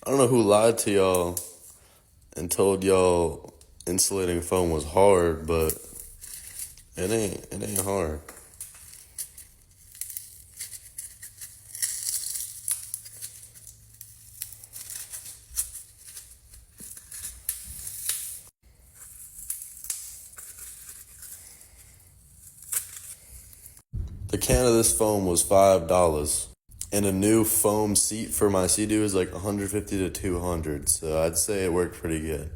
I don't know who lied to y'all and told y'all insulating foam was hard, but it ain't hard. The can of this foam was $5, and a new foam seat for my Sea-Doo is like 150 to 200. So I'd say it worked pretty good.